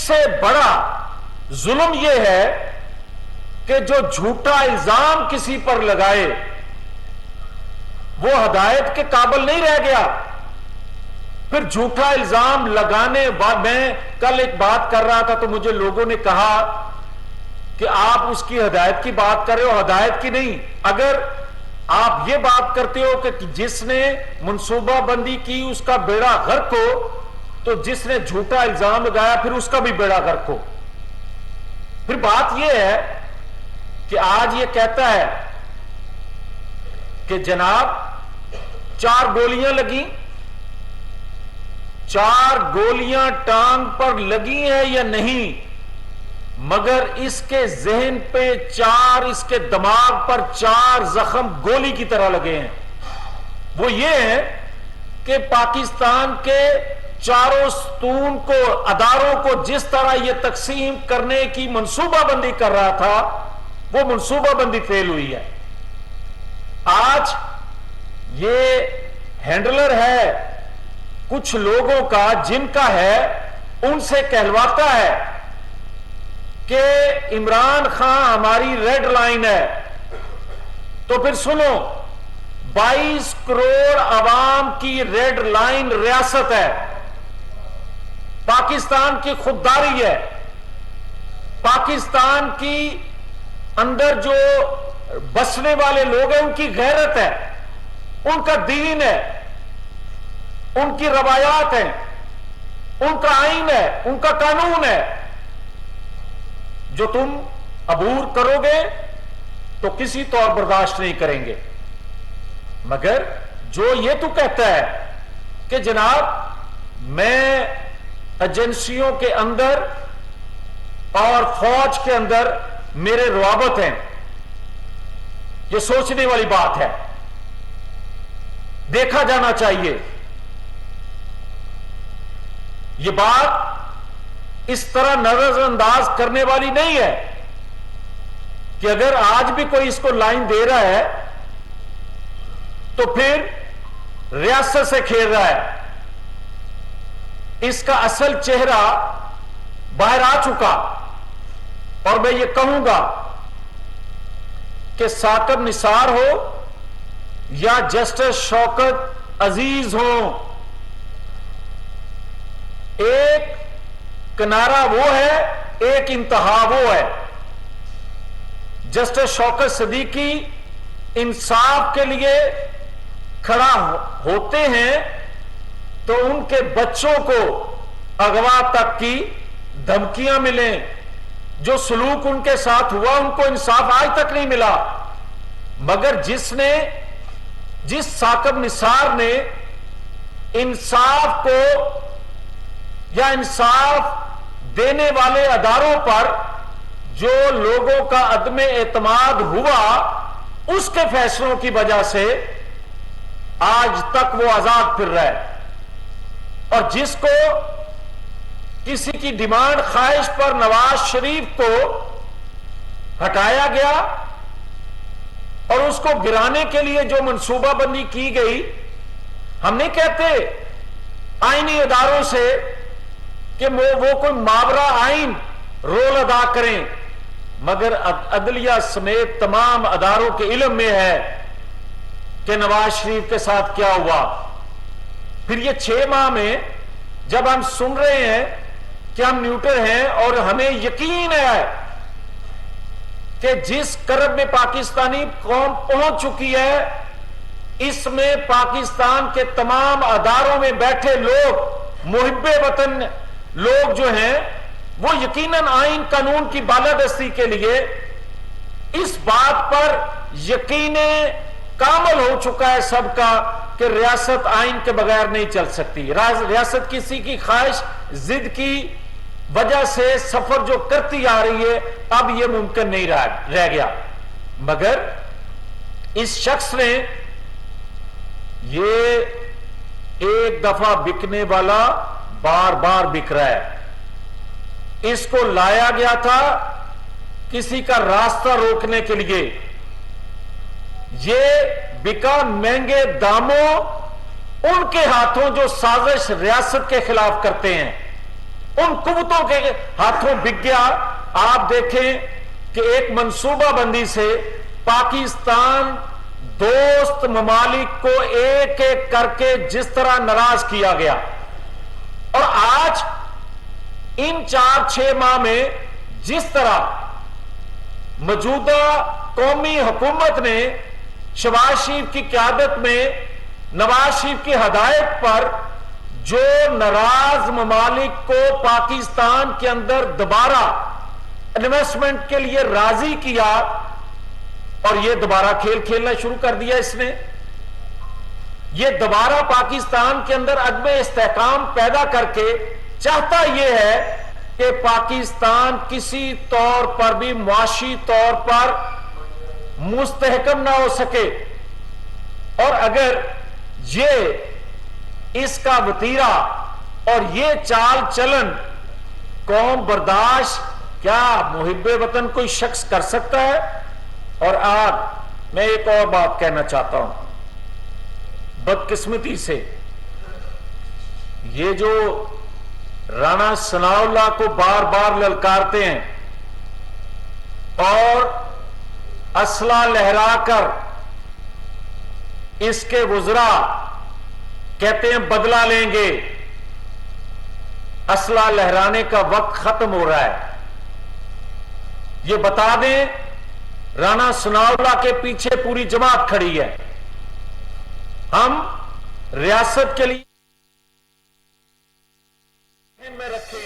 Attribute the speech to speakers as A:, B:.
A: سے بڑا ظلم یہ ہے کہ جو جھوٹا الزام کسی پر لگائے وہ ہدایت کے قابل نہیں رہ گیا. پھر جھوٹا الزام لگانے میں کل ایک بات کر رہا تھا تو مجھے لوگوں نے کہا کہ آپ اس کی ہدایت کی بات کر رہے ہو, ہدایت کی نہیں. اگر آپ یہ بات کرتے ہو کہ جس نے منصوبہ بندی کی اس کا بیڑا غرق ہو, تو جس نے جھوٹا الزام لگایا پھر اس کا بھی بیڑا غرق ہو. پھر بات یہ ہے کہ آج یہ کہتا ہے کہ جناب 4 گولیاں لگیں, 4 گولیاں ٹانگ پر لگی ہیں یا نہیں, مگر اس کے ذہن پہ 4, اس کے دماغ پر 4 زخم گولی کی طرح لگے ہیں. وہ یہ ہے کہ پاکستان کے چاروں ستون کو, اداروں کو جس طرح یہ تقسیم کرنے کی منصوبہ بندی کر رہا تھا وہ منصوبہ بندی فیل ہوئی ہے. آج یہ ہینڈلر ہے کچھ لوگوں کا, جن کا ہے, ان سے کہلواتا ہے کہ عمران خان ہماری ریڈ لائن ہے. تو پھر سنو, 22 کروڑ عوام کی ریڈ لائن ریاست ہے, پاکستان کی خودداری ہے, پاکستان کی اندر جو بسنے والے لوگ ہیں ان کی غیرت ہے, ان کا دین ہے, ان کی روایات ہیں, ان کا آئین ہے, ان کا قانون ہے. جو تم عبور کرو گے تو کسی طور برداشت نہیں کریں گے. مگر جو یہ تو کہتا ہے کہ جناب میں ایجنسیوں کے اندر اور فوج کے اندر میرے روابط ہیں, یہ سوچنے والی بات ہے, دیکھا جانا چاہیے. یہ بات اس طرح نظر انداز کرنے والی نہیں ہے کہ اگر آج بھی کوئی اس کو لائن دے رہا ہے تو پھر ریاست سے کھیل رہا ہے. اس کا اصل چہرہ باہر آ چکا. اور میں یہ کہوں گا کہ ثاقب نثار ہو یا جسٹس شوکت عزیز ہوں, ایک کنارہ وہ ہے, ایک انتہا وہ ہے. جسٹس شوکت صدیقی انصاف کے لیے کھڑا ہوتے ہیں تو ان کے بچوں کو اغوا تک کی دھمکیاں ملیں, جو سلوک ان کے ساتھ ہوا ان کو انصاف آج تک نہیں ملا. مگر جس ثاقب نثار نے انصاف کو یا انصاف دینے والے اداروں پر جو لوگوں کا عدم اعتماد ہوا, اس کے فیصلوں کی وجہ سے آج تک وہ آزاد پھر رہا ہے. اور جس کو کسی کی ڈیمانڈ خواہش پر نواز شریف کو ہٹایا گیا اور اس کو گرانے کے لیے جو منصوبہ بندی کی گئی, ہم نہیں کہتے آئینی اداروں سے کہ وہ کوئی ماورا آئین رول ادا کریں, مگر عدلیہ سمیت تمام اداروں کے علم میں ہے کہ نواز شریف کے ساتھ کیا ہوا. پھر یہ 6 ماہ میں جب ہم سن رہے ہیں کہ ہم نیوٹر ہیں اور ہمیں یقین ہے کہ جس کرب میں پاکستانی قوم پہنچ چکی ہے, اس میں پاکستان کے تمام اداروں میں بیٹھے لوگ, محب وطن لوگ جو ہیں, وہ یقیناً آئین قانون کی بالادستی کے لیے اس بات پر یقین کامل ہو چکا ہے سب کا کہ ریاست آئین کے بغیر نہیں چل سکتی. ریاست کسی کی خواہش ضد کی وجہ سے سفر جو کرتی آ رہی ہے اب یہ ممکن نہیں رہ گیا. مگر اس شخص نے یہ ایک دفعہ بکنے والا بار بار بک رہا ہے. اس کو لایا گیا تھا کسی کا راستہ روکنے کے لیے, یہ بکا مہنگے داموں ان کے ہاتھوں جو سازش ریاست کے خلاف کرتے ہیں. ان قوتوں کے ہاتھوں بک گیا. آپ دیکھیں کہ ایک منصوبہ بندی سے پاکستان دوست ممالک کو ایک ایک کر کے جس طرح ناراض کیا گیا، اور آج ان 4-6 ماہ میں جس طرح موجودہ قومی حکومت نے شہباز شریف کی قیادت میں نواز شریف کی ہدایت پر جو ناراض ممالک کو پاکستان کے اندر دوبارہ انویسٹمنٹ کے لیے راضی کیا، اور یہ دوبارہ کھیل کھیلنا شروع کر دیا اس نے. یہ دوبارہ پاکستان کے اندر عدم استحکام پیدا کر کے چاہتا یہ ہے کہ پاکستان کسی طور پر بھی معاشی طور پر مستحکم نہ ہو سکے. اور اگر یہ اس کا وتیرہ اور یہ چال چلن قوم برداشت کیا محب وطن کوئی شخص کر سکتا ہے؟ اور آج میں ایک اور بات کہنا چاہتا ہوں. بدقسمتی سے یہ جو رانا ثناء اللہ کو بار بار للکارتے ہیں اور اسلحہ لہرا کر اس کے وزراء کہتے ہیں بدلہ لیں گے، اسلحہ لہرانے کا وقت ختم ہو رہا ہے. یہ بتا دیں رانا ثناء اللہ کے پیچھے پوری جماعت کھڑی ہے. ہم ریاست کے لیے میں رکھیں